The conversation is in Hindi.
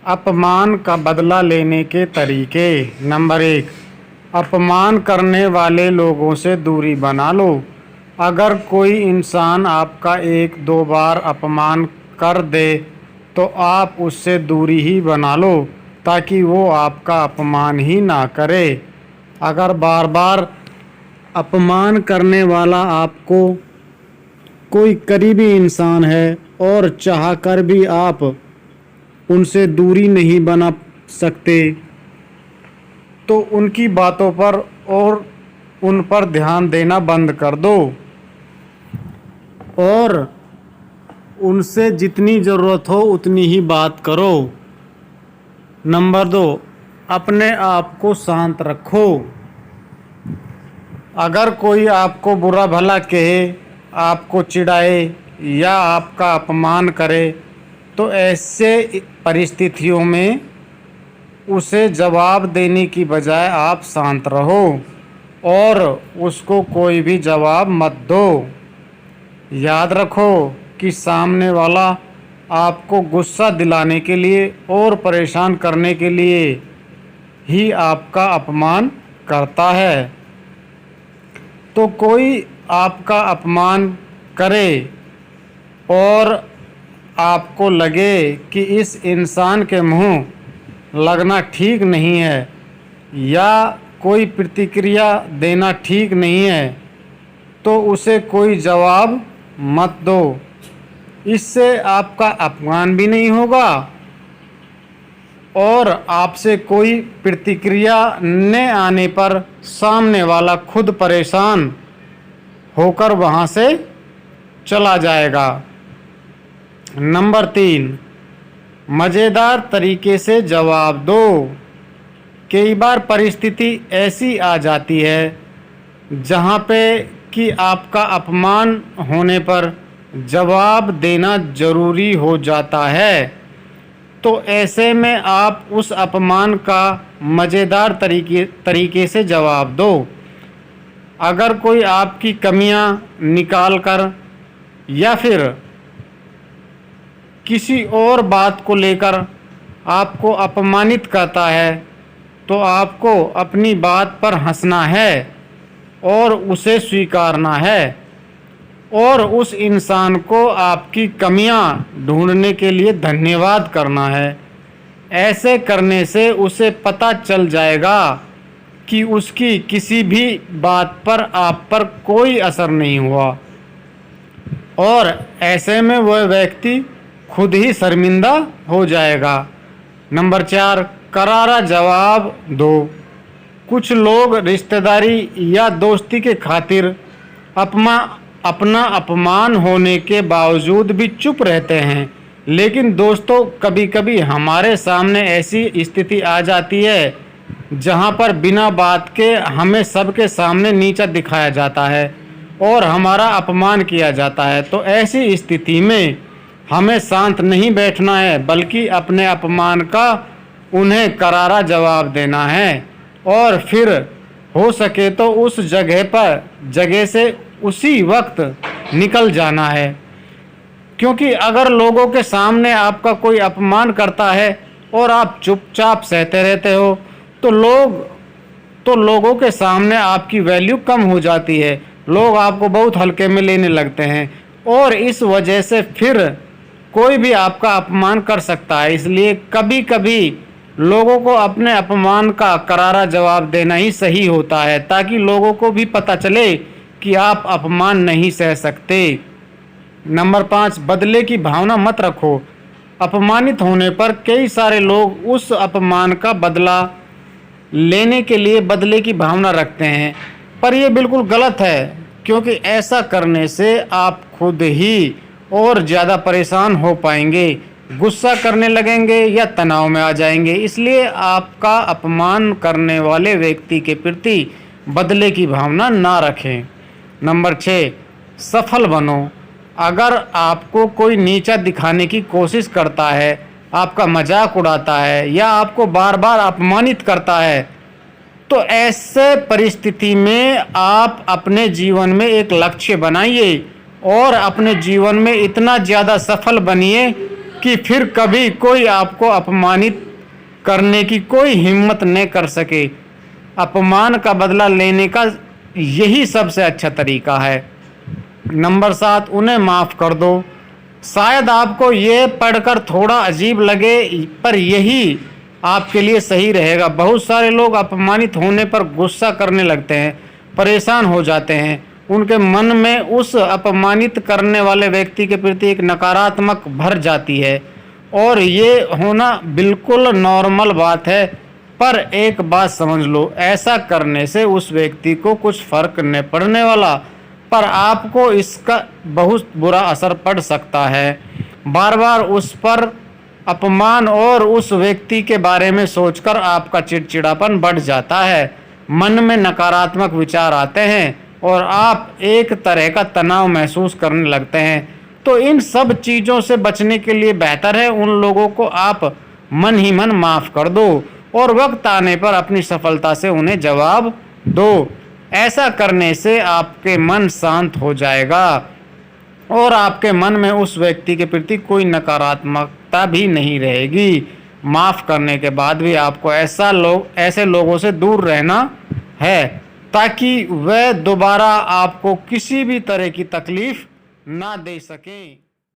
अपमान का बदला लेने के तरीके। नंबर 1, अपमान करने वाले लोगों से दूरी बना लो। अगर कोई इंसान आपका 1-2 बार अपमान कर दे तो आप उससे दूरी ही बना लो ताकि वो आपका अपमान ही ना करे। अगर बार बार अपमान करने वाला आपको कोई करीबी इंसान है और चाहकर भी आप उनसे दूरी नहीं बना सकते तो उनकी बातों पर और उन पर ध्यान देना बंद कर दो और उनसे जितनी ज़रूरत हो उतनी ही बात करो। नंबर 2, अपने आप को शांत रखो। अगर कोई आपको बुरा भला कहे, आपको चिढ़ाए या आपका अपमान करे तो ऐसे परिस्थितियों में उसे जवाब देने की बजाय आप शांत रहो और उसको कोई भी जवाब मत दो। याद रखो कि सामने वाला आपको गुस्सा दिलाने के लिए और परेशान करने के लिए ही आपका अपमान करता है। तो कोई आपका अपमान करे और आपको लगे कि इस इंसान के मुंह लगना ठीक नहीं है या कोई प्रतिक्रिया देना ठीक नहीं है तो उसे कोई जवाब मत दो। इससे आपका अपमान भी नहीं होगा और आपसे कोई प्रतिक्रिया न आने पर सामने वाला खुद परेशान होकर वहाँ से चला जाएगा। नंबर 3, मज़ेदार तरीके से जवाब दो। कई बार परिस्थिति ऐसी आ जाती है जहाँ पे कि आपका अपमान होने पर जवाब देना ज़रूरी हो जाता है। तो ऐसे में आप उस अपमान का मज़ेदार तरीके से जवाब दो। अगर कोई आपकी कमियां निकाल कर या फिर किसी और बात को लेकर आपको अपमानित करता है तो आपको अपनी बात पर हंसना है और उसे स्वीकारना है और उस इंसान को आपकी कमियां ढूंढने के लिए धन्यवाद करना है। ऐसे करने से उसे पता चल जाएगा कि उसकी किसी भी बात पर आप पर कोई असर नहीं हुआ और ऐसे में वह व्यक्ति खुद ही शर्मिंदा हो जाएगा। नंबर 4, करारा जवाब दो। कुछ लोग रिश्तेदारी या दोस्ती के खातिर अपना अपमान होने के बावजूद भी चुप रहते हैं। लेकिन दोस्तों, कभी कभी हमारे सामने ऐसी स्थिति आ जाती है जहां पर बिना बात के हमें सबके सामने नीचा दिखाया जाता है और हमारा अपमान किया जाता है। तो ऐसी स्थिति में हमें शांत नहीं बैठना है बल्कि अपने अपमान का उन्हें करारा जवाब देना है और फिर हो सके तो उस जगह से उसी वक्त निकल जाना है। क्योंकि अगर लोगों के सामने आपका कोई अपमान करता है और आप चुपचाप सहते रहते हो तो लोगों के सामने आपकी वैल्यू कम हो जाती है। लोग आपको बहुत हल्के में लेने लगते हैं और इस वजह से फिर कोई भी आपका अपमान कर सकता है। इसलिए कभी कभी लोगों को अपने अपमान का करारा जवाब देना ही सही होता है ताकि लोगों को भी पता चले कि आप अपमान नहीं सह सकते। नंबर 5, बदले की भावना मत रखो। अपमानित होने पर कई सारे लोग उस अपमान का बदला लेने के लिए बदले की भावना रखते हैं, पर यह बिल्कुल गलत है क्योंकि ऐसा करने से आप खुद ही और ज़्यादा परेशान हो पाएंगे, गुस्सा करने लगेंगे या तनाव में आ जाएंगे। इसलिए आपका अपमान करने वाले व्यक्ति के प्रति बदले की भावना ना रखें। नंबर 6, सफल बनो। अगर आपको कोई नीचा दिखाने की कोशिश करता है, आपका मजाक उड़ाता है या आपको बार बार अपमानित करता है तो ऐसे परिस्थिति में आप अपने जीवन में एक लक्ष्य बनाइए और अपने जीवन में इतना ज़्यादा सफल बनिए कि फिर कभी कोई आपको अपमानित करने की कोई हिम्मत न कर सके। अपमान का बदला लेने का यही सबसे अच्छा तरीका है। नंबर 7, उन्हें माफ़ कर दो। शायद आपको ये पढ़कर थोड़ा अजीब लगे, पर यही आपके लिए सही रहेगा। बहुत सारे लोग अपमानित होने पर गुस्सा करने लगते हैं, परेशान हो जाते हैं। उनके मन में उस अपमानित करने वाले व्यक्ति के प्रति एक नकारात्मक भर जाती है, और ये होना बिल्कुल नॉर्मल बात है। पर एक बात समझ लो, ऐसा करने से उस व्यक्ति को कुछ फर्क नहीं पड़ने वाला, पर आपको इसका बहुत बुरा असर पड़ सकता है। बार बार उस पर अपमान और उस व्यक्ति के बारे में सोचकर आपका चिड़चिड़ापन बढ़ जाता है, मन में नकारात्मक विचार आते हैं और आप एक तरह का तनाव महसूस करने लगते हैं। तो इन सब चीज़ों से बचने के लिए बेहतर है उन लोगों को आप मन ही मन माफ़ कर दो और वक्त आने पर अपनी सफलता से उन्हें जवाब दो। ऐसा करने से आपके मन शांत हो जाएगा और आपके मन में उस व्यक्ति के प्रति कोई नकारात्मकता भी नहीं रहेगी। माफ़ करने के बाद भी आपको ऐसे लोगों से दूर रहना है, ताकि वह दोबारा आपको किसी भी तरह की तकलीफ़ ना दे सकें।